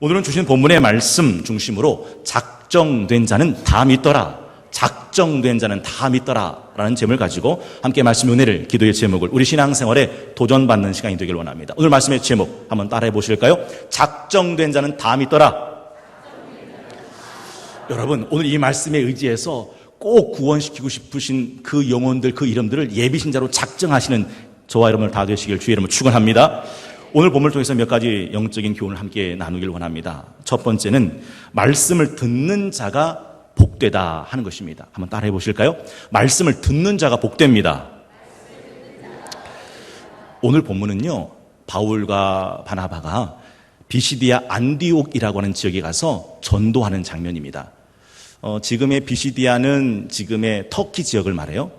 오늘은 주신 본문의 말씀 중심으로 작정된 자는 다 믿더라, 작정된 자는 다 믿더라 라는 제목을 가지고 함께 말씀 은혜를, 기도의 제목을 우리 신앙생활에 도전받는 시간이 되길 원합니다. 오늘 말씀의 제목 한번 따라해 보실까요? 작정된 자는 다 믿더라. 여러분, 오늘 이 말씀에 의지해서 꼭 구원시키고 싶으신 그 영혼들, 그 이름들을 예비신자로 작정하시는 저와 여러분을 다 되시길 주의 이름으로 축원합니다. 오늘 본문을 통해서 몇 가지 영적인 교훈을 함께 나누길 원합니다. 첫 번째는 말씀을 듣는 자가 복되다 하는 것입니다. 한번 따라해 보실까요? 말씀을 듣는 자가 복됩니다. 오늘 본문은요, 바울과 바나바가 비시디아 안디옥이라고 하는 지역에 가서 전도하는 장면입니다. 지금의 비시디아는 지금의 터키 지역을 말해요.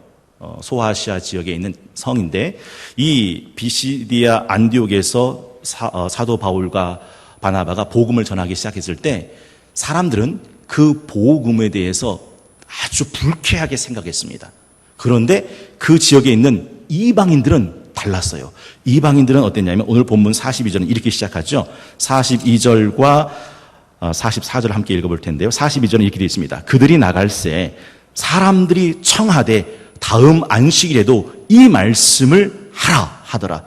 소아시아 지역에 있는 성인데, 이 비시디아 안디옥에서 사도 바울과 바나바가 복음을 전하기 시작했을 때 사람들은 그 복음에 대해서 아주 불쾌하게 생각했습니다. 그런데 그 지역에 있는 이방인들은 달랐어요. 이방인들은 어땠냐면 오늘 본문 42절은 이렇게 시작하죠. 42절과 44절 함께 읽어볼 텐데요. 42절은 이렇게 되어 있습니다. 그들이 나갈새 사람들이 청하되 다음 안식일에도 이 말씀을 하라 하더라.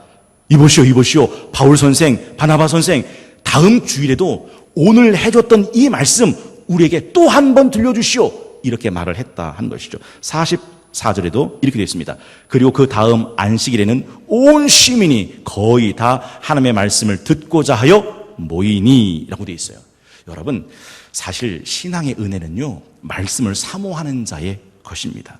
이보시오 바울 선생, 바나바 선생, 다음 주일에도 오늘 해줬던 이 말씀 우리에게 또 한 번 들려주시오, 이렇게 말을 했다 한 것이죠. 44절에도 이렇게 되어 있습니다. 그리고 그 다음 안식일에는 온 시민이 거의 다 하나님의 말씀을 듣고자 하여 모이니 라고 되어 있어요. 여러분, 사실 신앙의 은혜는요, 말씀을 사모하는 자의 것입니다.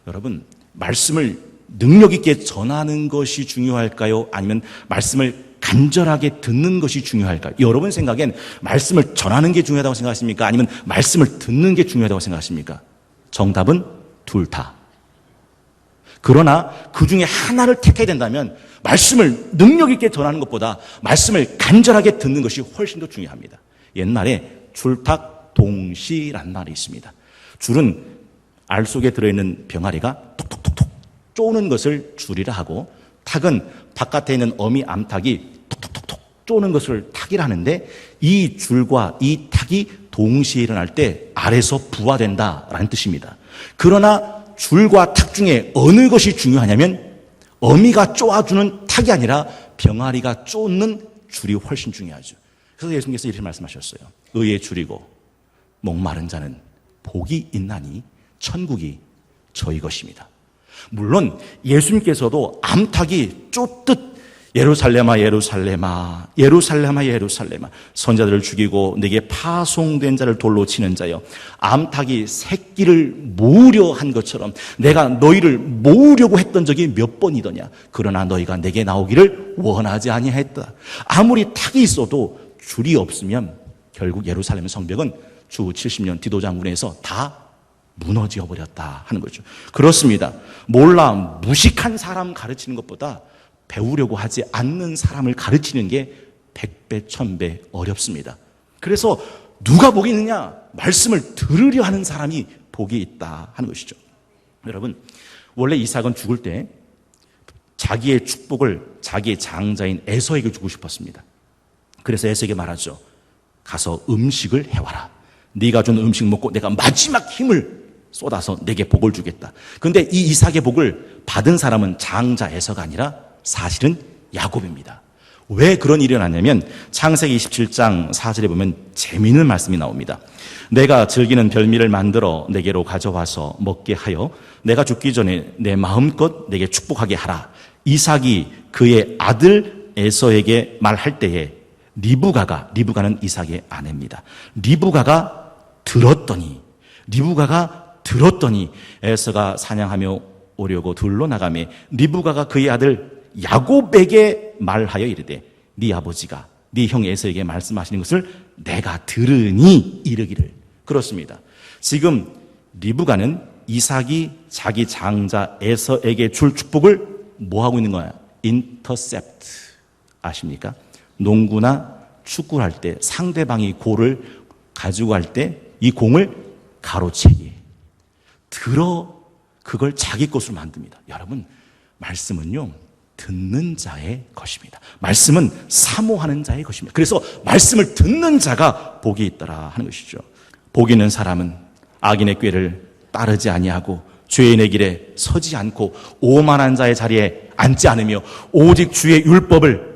여러분, 말씀을 능력 있게 전하는 것이 중요할까요? 아니면 말씀을 간절하게 듣는 것이 중요할까요? 여러분 생각엔 말씀을 전하는 게 중요하다고 생각하십니까? 아니면 말씀을 듣는 게 중요하다고 생각하십니까? 정답은 둘 다. 그러나 그 중에 하나를 택해야 된다면 말씀을 능력 있게 전하는 것보다 말씀을 간절하게 듣는 것이 훨씬 더 중요합니다. 옛날에 줄탁동시란 말이 있습니다. 줄은 알 속에 들어있는 병아리가 톡톡톡톡 쪼는 것을 줄이라 하고, 탁은 바깥에 있는 어미 암탉이 톡톡톡톡 쪼는 것을 탁이라 하는데, 이 줄과 이 탁이 동시에 일어날 때 알에서 부화된다라는 뜻입니다. 그러나 줄과 탁 중에 어느 것이 중요하냐면 어미가 쪼아주는 탁이 아니라 병아리가 쫓는 줄이 훨씬 중요하죠. 그래서 예수님께서 이렇게 말씀하셨어요. 의에 줄이고 목마른 자는 복이 있나니 천국이 저희 것입니다. 물론 예수님께서도 암탉이 쫓듯 예루살렘아 예루살렘아 예루살렘아 예루살렘아 선자들을 죽이고 내게 파송된 자를 돌로 치는 자여, 암탉이 새끼를 모으려 한 것처럼 내가 너희를 모으려고 했던 적이 몇 번이더냐. 그러나 너희가 내게 나오기를 원하지 아니하였다. 아무리 탁이 있어도 줄이 없으면 결국 예루살렘 성벽은 주 70년 디도장군에서 다 무너져 버렸다 하는 거죠. 그렇습니다. 몰라 무식한 사람 가르치는 것보다 배우려고 하지 않는 사람을 가르치는 게 100배, 1000배 어렵습니다. 그래서 누가 복이 있느냐? 말씀을 들으려 하는 사람이 복이 있다 하는 것이죠. 여러분, 원래 이삭은 죽을 때 자기의 축복을 자기의 장자인 에서에게 주고 싶었습니다. 그래서 에서에게 말하죠. 가서 음식을 해와라. 네가 준 음식 먹고 내가 마지막 힘을 쏟아서 내게 복을 주겠다. 그런데 이 이삭의 복을 받은 사람은 장자 에서가 아니라 사실은 야곱입니다. 왜 그런 일이 일어났냐면 창세기 27장 4절에 보면 재미있는 말씀이 나옵니다. 내가 즐기는 별미를 만들어 내게로 가져와서 먹게 하여 내가 죽기 전에 내 마음껏 내게 축복하게 하라. 이삭이 그의 아들 에서에게 말할 때에 리브가는 이삭의 아내입니다. 리브가가 들었더니 에서가 사냥하며 오려고 들로 나가매 리브가가 그의 아들 야곱에게 말하여 이르되 네 아버지가 네 형 에서에게 말씀하시는 것을 내가 들으니 이르기를. 그렇습니다. 지금 리브가는 이삭이 자기 장자 에서에게 줄 축복을 뭐 하고 있는 거야? 인터셉트. 아십니까? 농구나 축구를 할 때 상대방이 골을 가지고 갈 때 이 공을 가로채기. 그걸 자기 것으로 만듭니다. 여러분, 말씀은요, 듣는 자의 것입니다. 말씀은 사모하는 자의 것입니다. 그래서 말씀을 듣는 자가 복이 있더라 하는 것이죠. 복이 있는 사람은 악인의 꾀를 따르지 아니하고 죄인의 길에 서지 않고 오만한 자의 자리에 앉지 않으며 오직 주의 율법을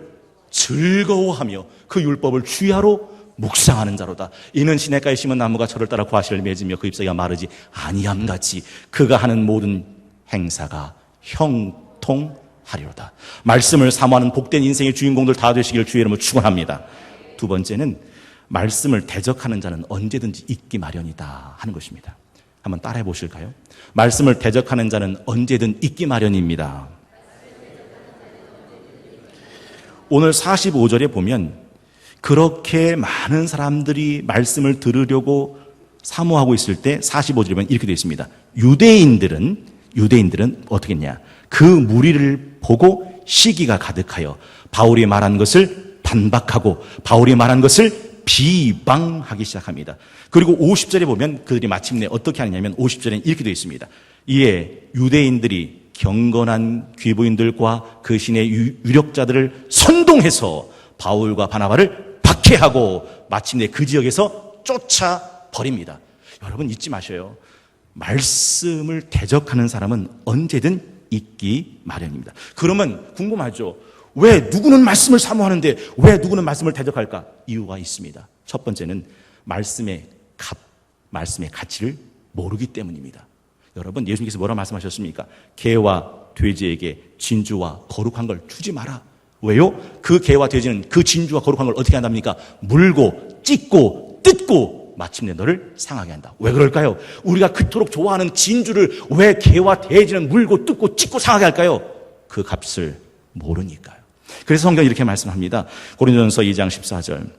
즐거워하며 그 율법을 주야로 묵상하는 자로다. 이는 시냇가에 심은 나무가 저를 따라 과실을 맺으며 그 잎사귀가 마르지 아니함같이 그가 하는 모든 행사가 형통하리로다. 말씀을 사모하는 복된 인생의 주인공들 다 되시기를 주의 이름으로 축원합니다. 두 번째는 말씀을 대적하는 자는 언제든지 있기 마련이다 하는 것입니다. 한번 따라해 보실까요? 말씀을 대적하는 자는 언제든 있기 마련입니다. 오늘 45절에 보면 그렇게 많은 사람들이 말씀을 들으려고 사모하고 있을 때 45절에 보면 이렇게 되어 있습니다. 유대인들은 어떻게 했냐? 그 무리를 보고 시기가 가득하여 바울이 말한 것을 반박하고 바울이 말한 것을 비방하기 시작합니다. 그리고 50절에 보면 그들이 마침내 어떻게 하느냐면 50절에는 이렇게 되어 있습니다. 이에 유대인들이 경건한 귀부인들과 그 신의 유력자들을 선동해서 바울과 바나바를 박해하고 마침내 그 지역에서 쫓아버립니다. 여러분 잊지 마셔요. 말씀을 대적하는 사람은 언제든 있기 마련입니다. 그러면 궁금하죠. 왜 누구는 말씀을 사모하는데 왜 누구는 말씀을 대적할까? 이유가 있습니다. 첫 번째는 말씀의 가치를 모르기 때문입니다. 여러분 예수님께서 뭐라고 말씀하셨습니까? 개와 돼지에게 진주와 거룩한 걸 주지 마라. 왜요? 그 개와 돼지는 그 진주와 거룩한 걸 어떻게 한답니까? 물고 찢고 뜯고 마침내 너를 상하게 한다. 왜 그럴까요? 우리가 그토록 좋아하는 진주를 왜 개와 돼지는 물고 뜯고 찢고 상하게 할까요? 그 값을 모르니까요. 그래서 성경이 이렇게 말씀합니다. 고린도전서 2장 14절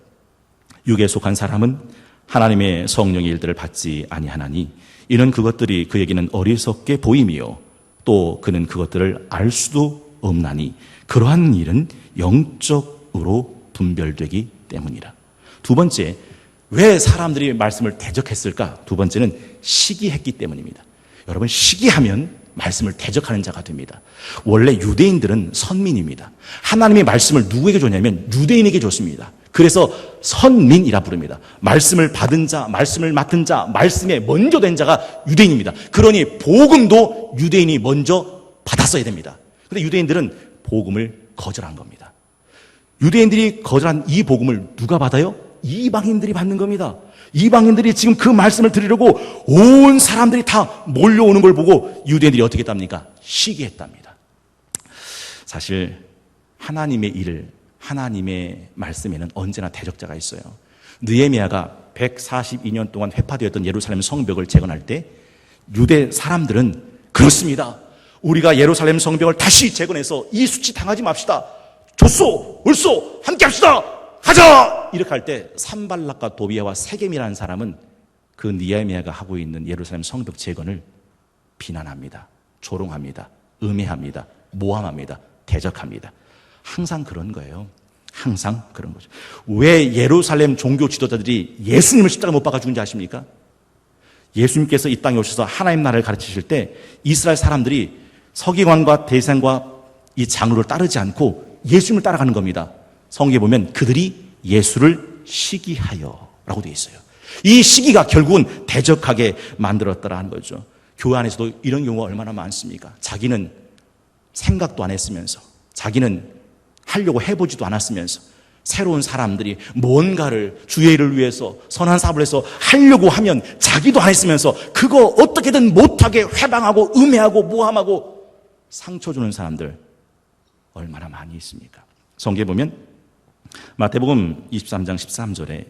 육에 속한 사람은 하나님의 성령의 일들을 받지 아니하나니 이는 그것들이 그에게는 어리석게 보임이요 또 그는 그것들을 알 수도 없나니 그러한 일은 영적으로 분별되기 때문이라. 두 번째, 왜 사람들이 말씀을 대적했을까? 두 번째는 시기했기 때문입니다. 여러분 시기하면 말씀을 대적하는 자가 됩니다. 원래 유대인들은 선민입니다. 하나님의 말씀을 누구에게 줬냐면 유대인에게 줬습니다. 그래서 선민이라 부릅니다. 말씀을 받은 자, 말씀을 맡은 자, 말씀에 먼저 된 자가 유대인입니다. 그러니 복음도 유대인이 먼저 받았어야 됩니다. 그런데 유대인들은 복음을 거절한 겁니다. 유대인들이 거절한 이 복음을 누가 받아요? 이방인들이 받는 겁니다. 이방인들이 지금 그 말씀을 들으려고 온 사람들이 다 몰려오는 걸 보고 유대인들이 어떻게 했답니까? 시기했답니다. 사실 하나님의 일을 하나님의 말씀에는 언제나 대적자가 있어요. 느헤미야가 142년 동안 회파되었던 예루살렘 성벽을 재건할 때 유대 사람들은 그렇습니다. 우리가 예루살렘 성벽을 다시 재건해서 이 수치 당하지 맙시다. 좋소, 옳소, 함께 합시다. 가자! 이렇게 할 때 산발락과 도비아와 세겜이라는 사람은 그 느헤미야가 하고 있는 예루살렘 성벽 재건을 비난합니다. 조롱합니다. 음해합니다. 모함합니다. 대적합니다. 항상 그런 거예요. 항상 그런 거죠. 왜 예루살렘 종교 지도자들이 예수님을 십자가 못 박아 죽은지 아십니까? 예수님께서 이 땅에 오셔서 하나님 나라를 가르치실 때 이스라엘 사람들이 서기관과 대제사장과 이 장로를 따르지 않고 예수님을 따라가는 겁니다. 성경에 보면 그들이 예수를 시기하여 라고 되어 있어요. 이 시기가 결국은 대적하게 만들었더라 하는 거죠. 교회 안에서도 이런 경우가 얼마나 많습니까? 자기는 생각도 안 했으면서 자기는 하려고 해보지도 않았으면서 새로운 사람들이 뭔가를 주의 일을 위해서 선한 사업을 해서 하려고 하면 자기도 안 했으면서 그거 어떻게든 못하게 회방하고 음해하고 모함하고 상처 주는 사람들 얼마나 많이 있습니까? 성경에 보면 마태복음 23장 13절에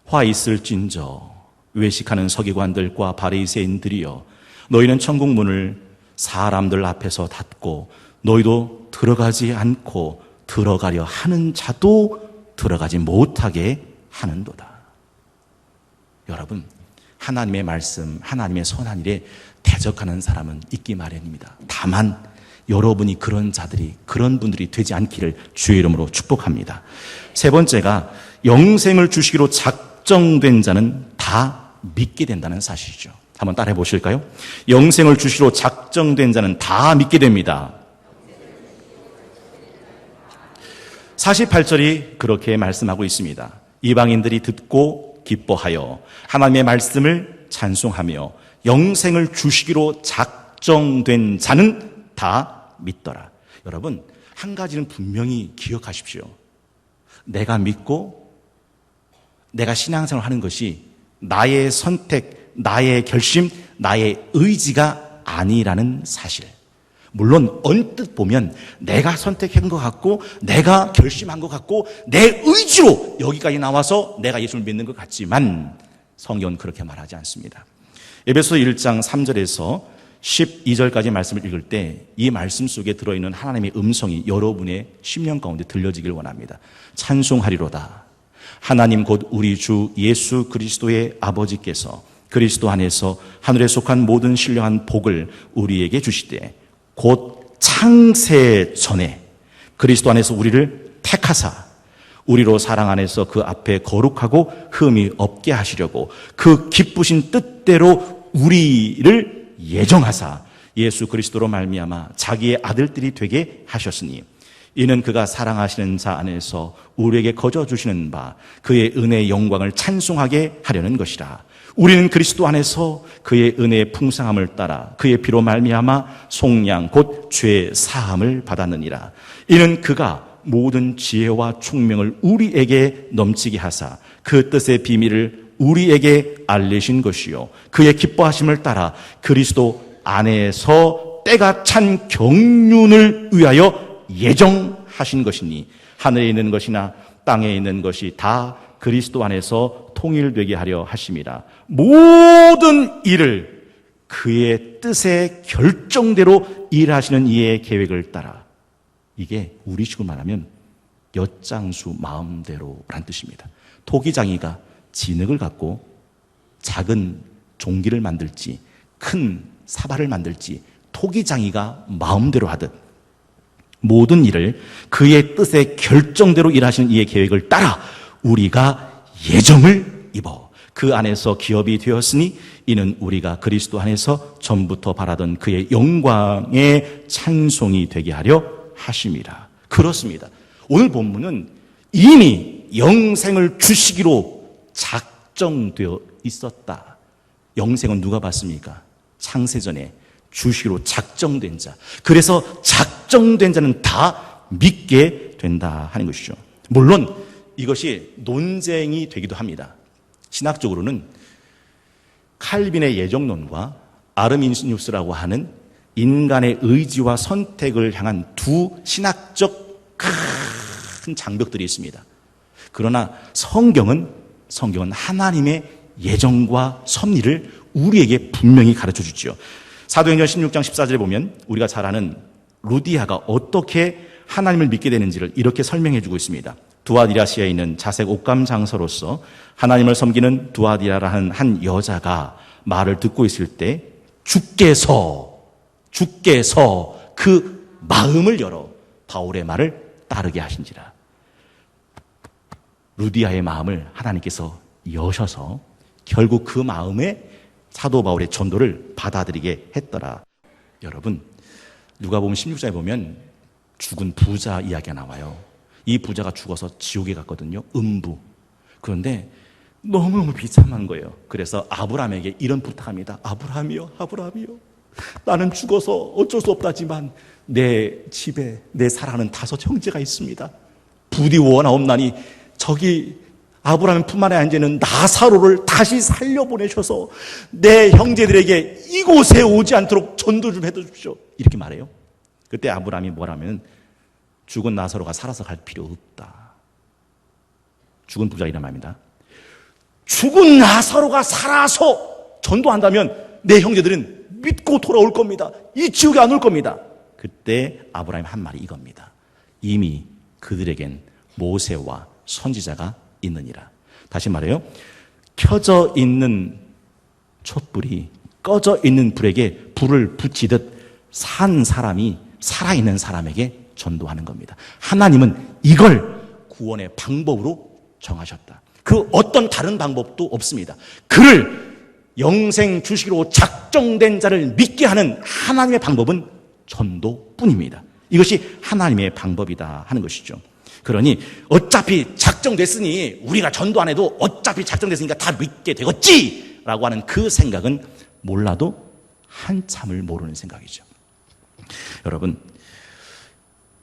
화 있을진저 외식하는 서기관들과 바리새인들이여 너희는 천국 문을 사람들 앞에서 닫고 너희도 들어가지 않고 들어가려 하는 자도 들어가지 못하게 하는도다. 여러분 하나님의 말씀 하나님의 선한 일에 대적하는 사람은 있기 마련입니다. 다만 여러분이 그런 자들이 그런 분들이 되지 않기를 주의 이름으로 축복합니다. 세 번째가 영생을 주시기로 작정된 자는 다 믿게 된다는 사실이죠. 한번 따라해 보실까요? 영생을 주시기로 작정된 자는 다 믿게 됩니다. 48절이 그렇게 말씀하고 있습니다. 이방인들이 듣고 기뻐하여 하나님의 말씀을 찬송하며 영생을 주시기로 작정된 자는 다 믿더라. 여러분, 한 가지는 분명히 기억하십시오. 내가 믿고 내가 신앙생활을 하는 것이 나의 선택, 나의 결심, 나의 의지가 아니라는 사실. 물론 언뜻 보면 내가 선택한 것 같고 내가 결심한 것 같고 내 의지로 여기까지 나와서 내가 예수를 믿는 것 같지만 성경은 그렇게 말하지 않습니다. 에베소 1장 3절에서 12절까지 말씀을 읽을 때 이 말씀 속에 들어있는 하나님의 음성이 여러분의 심령 가운데 들려지길 원합니다. 찬송하리로다. 하나님 곧 우리 주 예수 그리스도의 아버지께서 그리스도 안에서 하늘에 속한 모든 신령한 복을 우리에게 주시되 곧 창세 전에 그리스도 안에서 우리를 택하사 우리로 사랑 안에서 그 앞에 거룩하고 흠이 없게 하시려고 그 기쁘신 뜻대로 우리를 예정하사 예수 그리스도로 말미암아 자기의 아들들이 되게 하셨으니 이는 그가 사랑하시는 자 안에서 우리에게 거저 주시는 바 그의 은혜의 영광을 찬송하게 하려는 것이라. 우리는 그리스도 안에서 그의 은혜의 풍성함을 따라 그의 피로 말미암아 속량 곧 죄 사함을 받았느니라. 이는 그가 모든 지혜와 총명을 우리에게 넘치게 하사 그 뜻의 비밀을 우리에게 알리신 것이요 그의 기뻐하심을 따라 그리스도 안에서 때가 찬 경륜을 위하여 예정하신 것이니 하늘에 있는 것이나 땅에 있는 것이 다 그리스도 안에서 통일되게 하려 하심이라. 모든 일을 그의 뜻의 결정대로 일하시는 이의 계획을 따라. 이게 우리식으로 말하면 엿장수 마음대로란 뜻입니다. 토기장이가 진흙을 갖고 작은 종기를 만들지 큰 사발을 만들지 토기장이가 마음대로 하듯 모든 일을 그의 뜻의 결정대로 일하시는 이의 계획을 따라 우리가 예정을 입어 그 안에서 기업이 되었으니 이는 우리가 그리스도 안에서 전부터 바라던 그의 영광의 찬송이 되게 하려 하심이라. 그렇습니다. 오늘 본문은 이미 영생을 주시기로 작정되어 있었다. 영생은 누가 받습니까? 창세전에 주시기로 작정된 자. 그래서 작정된 자는 다 믿게 된다 하는 것이죠. 물론 이것이 논쟁이 되기도 합니다. 신학적으로는 칼빈의 예정론과 아르미니우스라고 하는 인간의 의지와 선택을 향한 두 신학적 큰 장벽들이 있습니다. 그러나 성경은 하나님의 예정과 섭리를 우리에게 분명히 가르쳐 주죠. 사도행전 16장 14절에 보면 우리가 잘 아는 루디아가 어떻게 하나님을 믿게 되는지를 이렇게 설명해 주고 있습니다. 두아디라시아에 있는 자색 옷감 장서로서 하나님을 섬기는 두아디라라는 한 여자가 말을 듣고 있을 때 주께서 그 마음을 열어 바울의 말을 따르게 하신지라. 루디아의 마음을 하나님께서 여셔서 결국 그 마음에 사도 바울의 전도를 받아들이게 했더라. 여러분, 누가복음 16장에 보면 죽은 부자 이야기가 나와요. 이 부자가 죽어서 지옥에 갔거든요. 음부. 그런데 너무너무 비참한 거예요. 그래서 아브라함에게 이런 부탁합니다. 아브라함이요. 나는 죽어서 어쩔 수 없다지만 내 집에 내 사랑하는 5 형제가 있습니다. 부디 원하옵나니 저기 아브라함 뿐만 아니라 이제는 나사로를 다시 살려보내셔서 내 형제들에게 이곳에 오지 않도록 전도 좀 해주십시오. 이렇게 말해요. 그때 아브라함이 뭐라면 죽은 나사로가 살아서 갈 필요 없다. 죽은 부자 이런 말입니다. 죽은 나사로가 살아서 전도한다면 내 형제들은 믿고 돌아올 겁니다. 이 지옥에 안 올 겁니다. 그때 아브라함이 한 말이 이겁니다. 이미 그들에겐 모세와 선지자가 있느니라. 다시 말해요. 켜져 있는 촛불이 꺼져 있는 불에게 불을 붙이듯 산 사람이 살아있는 사람에게 전도하는 겁니다. 하나님은 이걸 구원의 방법으로 정하셨다. 그 어떤 다른 방법도 없습니다. 그를 영생 주시기로 작정된 자를 믿게 하는 하나님의 방법은 전도뿐입니다. 이것이 하나님의 방법이다 하는 것이죠. 그러니 어차피 작정됐으니 우리가 전도 안 해도 어차피 작정됐으니까 다 믿게 되겠지 라고 하는 그 생각은 몰라도 한참을 모르는 생각이죠. 여러분,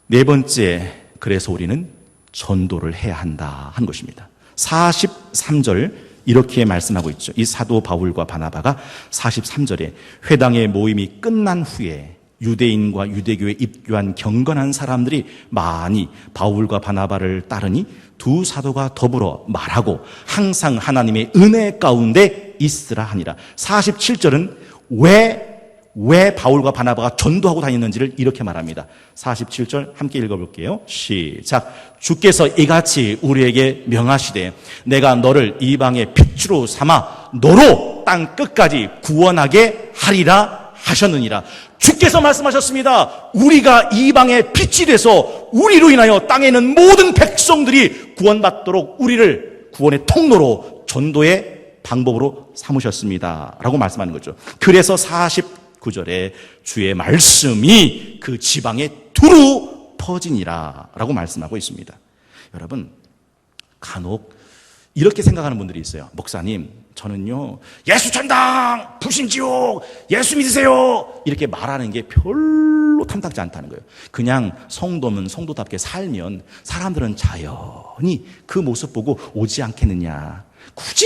네 번째, 그래서 우리는 전도를 해야 한다 한 것입니다. 43절 이렇게 말씀하고 있죠. 이 사도 바울과 바나바가 43절에 회당의 모임이 끝난 후에 유대인과 유대교에 입교한 경건한 사람들이 많이 바울과 바나바를 따르니 두 사도가 더불어 말하고 항상 하나님의 은혜 가운데 있으라 하니라. 47절은 왜 바울과 바나바가 전도하고 다녔는지를 이렇게 말합니다. 47절 함께 읽어볼게요. 시작. 주께서 이같이 우리에게 명하시되 내가 너를 이방의 빛으로 삼아 너로 땅 끝까지 구원하게 하리라 하셨느니라. 주께서 말씀하셨습니다. 우리가 이방의 빛이 돼서 우리로 인하여 땅에 있는 모든 백성들이 구원받도록 우리를 구원의 통로로 전도의 방법으로 삼으셨습니다 라고 말씀하는 거죠. 그래서 49절에 주의 말씀이 그 지방에 두루 퍼지니라 라고 말씀하고 있습니다. 여러분, 간혹 이렇게 생각하는 분들이 있어요. 목사님, 저는요 예수 천당, 불신지옥, 예수 믿으세요 이렇게 말하는 게 별로 탐탁지 않다는 거예요. 그냥 성도는 성도답게 살면 사람들은 자연히 그 모습 보고 오지 않겠느냐. 굳이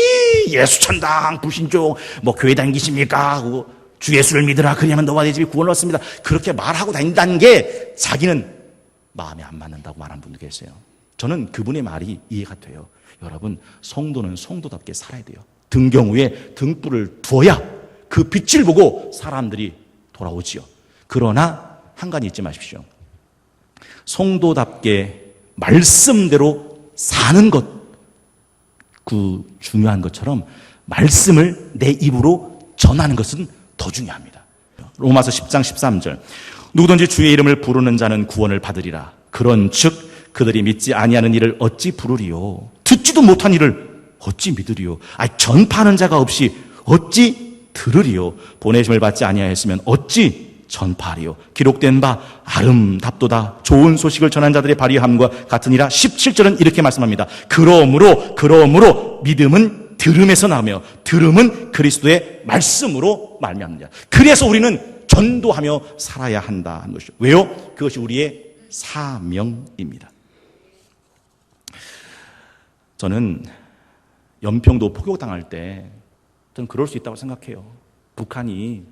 예수 천당, 불신지옥, 뭐 교회 다니십니까 하고 주 예수를 믿으라 그리하면 너와 내 집이 구원을 얻습니다 그렇게 말하고 다닌다는 게 자기는 마음에 안 맞는다고 말하는 분도 계세요. 저는 그분의 말이 이해가 돼요. 여러분, 성도는 성도답게 살아야 돼요. 등경 위에 등불을 두어야 그 빛을 보고 사람들이 돌아오지요. 그러나 한 가지 잊지 마십시오. 성도답게 말씀대로 사는 것, 그 중요한 것처럼 말씀을 내 입으로 전하는 것은 더 중요합니다. 로마서 10장 13절 누구든지 주의 이름을 부르는 자는 구원을 받으리라. 그런즉 그들이 믿지 아니하는 일을 어찌 부르리요? 듣지도 못한 일을 어찌 믿으리요? 전파하는 자가 없이 어찌 들으리요? 보내심을 받지 아니하였으면 어찌 전파하리요? 기록된 바 아름답도다. 좋은 소식을 전한 자들의 발휘함과 같으니라. 17절은 이렇게 말씀합니다. 그러므로 믿음은 들음에서 나오며 들음은 그리스도의 말씀으로 말미암느니라. 그래서 우리는 전도하며 살아야 한다는 것이죠. 왜요? 그것이 우리의 사명입니다. 저는 연평도 포격당할 때 저는 그럴 수 있다고 생각해요. 북한이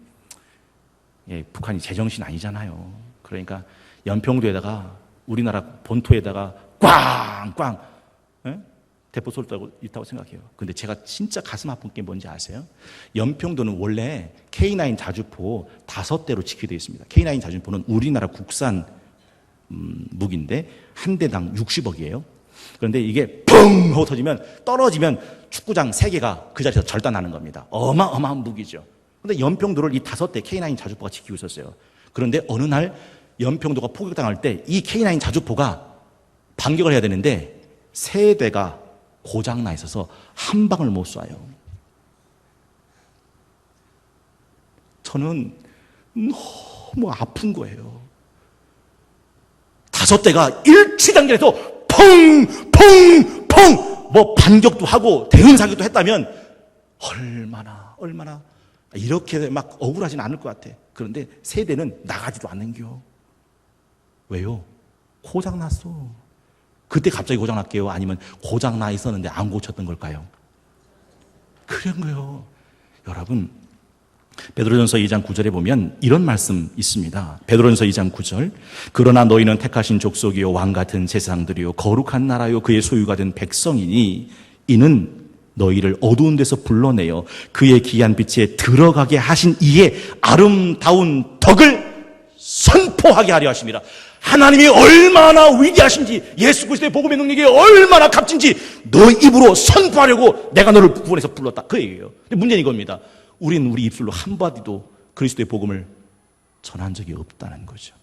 제정신 아니잖아요. 그러니까 연평도에다가 우리나라 본토에다가 꽝꽝 대포 쏠고 있다고 생각해요. 근데 제가 진짜 가슴 아픈 게 뭔지 아세요? 연평도는 원래 K9 자주포 5대로 지키되어 있습니다. K9 자주포는 우리나라 국산 무기인데 한 대당 60억이에요. 그런데 이게 펑 하고 터지면 떨어지면 축구장 3개가 그 자리에서 절단하는 겁니다. 어마어마한 무기죠. 그런데 연평도를 이 5대 K9 자주포가 지키고 있었어요. 그런데 어느 날 연평도가 포격당할 때 이 K9 자주포가 반격을 해야 되는데 3대가 고장나 있어서 한 방을 못 쏴요. 저는 너무 아픈 거예요. 5대가 일치단결해서 펑펑펑 뭐 반격도 하고 대응 사격도 했다면 얼마나 이렇게 막 억울하진 않을 것 같아. 그런데 3대는 나가지도 않는겨. 왜요? 고장났어. 그때 갑자기 고장났게요? 아니면 고장나 있었는데 안 고쳤던 걸까요? 그런 거예요. 여러분, 베드로전서 2장 9절에 보면 이런 말씀 있습니다. 베드로전서 2장 9절 그러나 너희는 택하신 족속이요 왕같은 제사장들이요 거룩한 나라요 그의 소유가 된 백성이니 이는 너희를 어두운 데서 불러내어 그의 귀한 빛에 들어가게 하신 이의 아름다운 덕을 선포하게 하려 하심이라. 하나님이 얼마나 위대하신지, 예수 그리스도의 복음의 능력이 얼마나 값진지 너 입으로 선포하려고 내가 너를 구원해서 불렀다, 그 얘기예요. 근데 문제는 이겁니다. 우리는 우리 입술로 한마디도 그리스도의 복음을 전한 적이 없다는 거죠.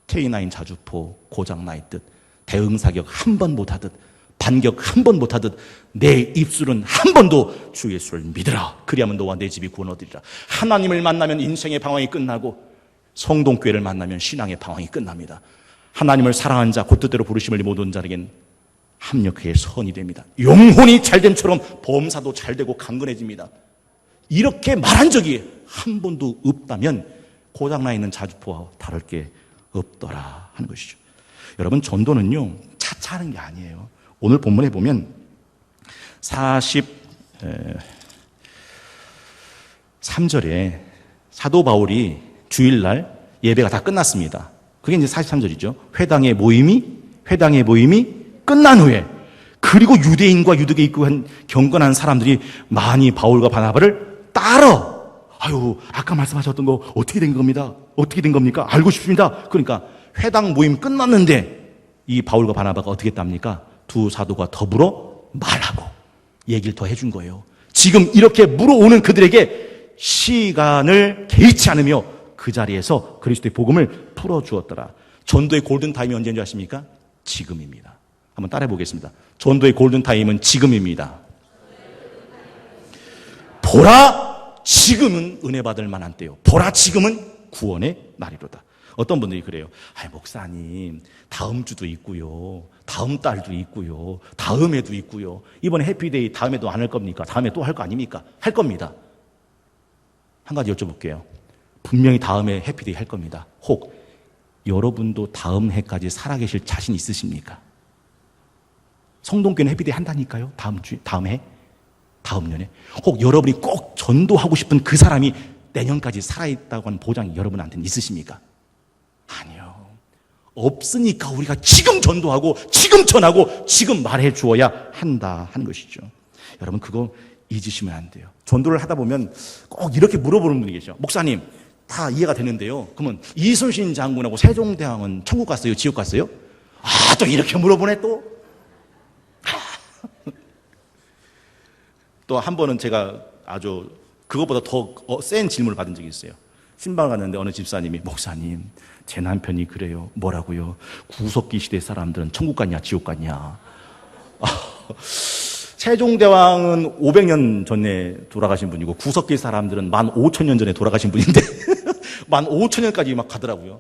K9 자주포 고장나 있듯, 대응 사격 한 번 못하듯, 반격 한 번 못하듯 내 입술은 한 번도 주 예수를 믿으라. 그리하면 너와 내 집이 구원 얻으리라. 하나님을 만나면 인생의 방황이 끝나고 성동교회를 만나면 신앙의 방황이 끝납니다. 하나님을 사랑하는 자, 곧 뜻대로 부르심을 모든 자에겐 합력해 선이 됩니다. 영혼이 잘됨처럼 범사도 잘되고 강건해집니다. 이렇게 말한 적이 한 번도 없다면 고장나 있는 자주포와 다를 게 없더라 하는 것이죠. 여러분, 전도는요 차차 하는 게 아니에요. 오늘 본문에 보면 43절에 사도 바울이 주일날 예배가 다 끝났습니다. 그게 이제 43절이죠. 회당의 모임이 끝난 후에, 그리고 유대인과 유대교에 있고 한 경건한 사람들이 많이 바울과 바나바를 따라, 아유, 아까 말씀하셨던 거 어떻게 된 겁니다. 어떻게 된 겁니까? 알고 싶습니다. 그러니까 회당 모임 끝났는데 이 바울과 바나바가 어떻게 했답니까? 두 사도가 더불어 말하고 얘기를 더 해준 거예요. 지금 이렇게 물어오는 그들에게 시간을 개의치 않으며 그 자리에서 그리스도의 복음을 풀어주었더라. 전도의 골든타임이 언제인 줄 아십니까? 지금입니다. 한번 따라해 보겠습니다. 전도의 골든타임은 지금입니다. 보라, 지금은 은혜 받을 만한 때요. 보라, 지금은 구원의 날이로다. 어떤 분들이 그래요. 목사님, 다음 주도 있고요. 다음 달도 있고요. 다음에도 있고요. 이번에 해피데이 다음에도 안 할 겁니까? 다음에 또 할 거 아닙니까? 할 겁니다. 한 가지 여쭤볼게요. 분명히 다음에 해피데이 할 겁니다. 혹 여러분도 다음 해까지 살아계실 자신 있으십니까? 성동교회는 해피데이 한다니까요. 다음 주에, 다음 해, 다음 년에. 혹 여러분이 꼭 전도하고 싶은 그 사람이 내년까지 살아있다고 하는 보장이 여러분한테는 있으십니까? 아니요. 없으니까 우리가 지금 전도하고 지금 전하고 지금 말해 주어야 한다 하는 것이죠. 여러분, 그거 잊으시면 안 돼요. 전도를 하다 보면 꼭 이렇게 물어보는 분이 계셔. 목사님, 다 이해가 되는데요. 그러면 이순신 장군하고 세종대왕은 천국 갔어요? 지옥 갔어요? 또 이렇게 물어보네 또. 또 한 번은 제가 아주 그것보다 더 센 질문을 받은 적이 있어요. 신방을 갔는데 어느 집사님이, 목사님, 제 남편이 그래요. 뭐라고요? 구석기 시대 사람들은 천국 갔냐 지옥 갔냐. 세종대왕은 500년 전에 돌아가신 분이고 구석기 사람들은 15,000년 전에 돌아가신 분인데 15,000년까지 막 가더라고요.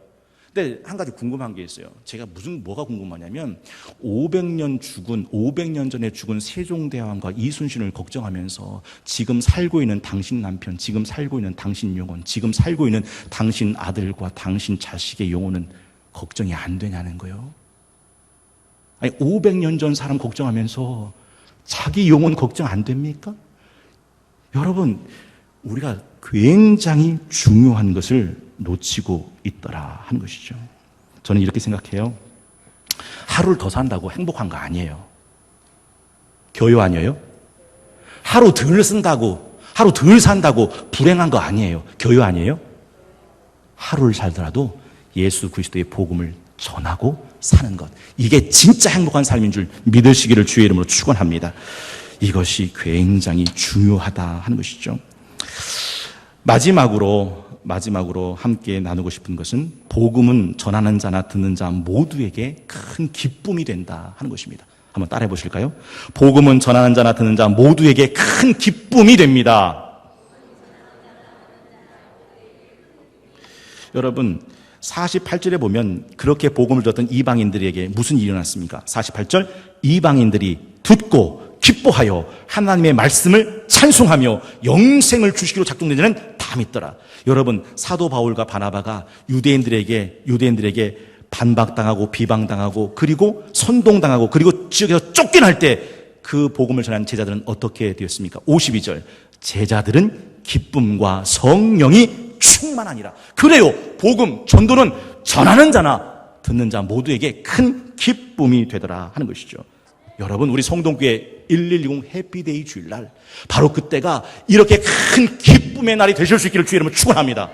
근데 한 가지 궁금한 게 있어요. 제가 뭐가 궁금하냐면 500년 전에 죽은 세종대왕과 이순신을 걱정하면서 지금 살고 있는 당신 남편, 지금 살고 있는 당신 영혼, 지금 살고 있는 당신 아들과 당신 자식의 영혼은 걱정이 안 되냐는 거예요. 아니, 500년 전 사람 걱정하면서 자기 영혼 걱정 안 됩니까? 여러분, 우리가 굉장히 중요한 것을 놓치고 있더라 하는 것이죠. 저는 이렇게 생각해요. 하루를 더 산다고 행복한 거 아니에요. 교요 아니에요? 하루 덜 쓴다고, 하루 덜 산다고 불행한 거 아니에요. 교요 아니에요? 하루를 살더라도 예수 그리스도의 복음을 전하고 사는 것, 이게 진짜 행복한 삶인 줄 믿으시기를 주의 이름으로 축원합니다. 이것이 굉장히 중요하다 하는 것이죠. 마지막으로 함께 나누고 싶은 것은 복음은 전하는 자나 듣는 자 모두에게 큰 기쁨이 된다 하는 것입니다. 한번 따라해 보실까요? 복음은 전하는 자나 듣는 자 모두에게 큰 기쁨이 됩니다. 여러분, 48절에 보면 그렇게 복음을 듣던 이방인들에게 무슨 일이 일어났습니까? 48절, 이방인들이 듣고 기뻐하여 하나님의 말씀을 찬송하며 영생을 주시기로 작정된 자는 다 믿더라. 여러분, 사도 바울과 바나바가 유대인들에게 반박당하고 비방당하고 그리고 선동당하고 그리고 지역에서 쫓겨날 때 그 복음을 전한 제자들은 어떻게 되었습니까? 52절, 제자들은 기쁨과 성령이 충만하니라. 그래요. 복음, 전도는 전하는 자나 듣는 자 모두에게 큰 기쁨이 되더라 하는 것이죠. 여러분, 우리 성동교회 1120 해피데이 주일날 바로 그때가 이렇게 큰 기쁨의 날이 되실 수 있기를 주의 이름으로 축원합니다.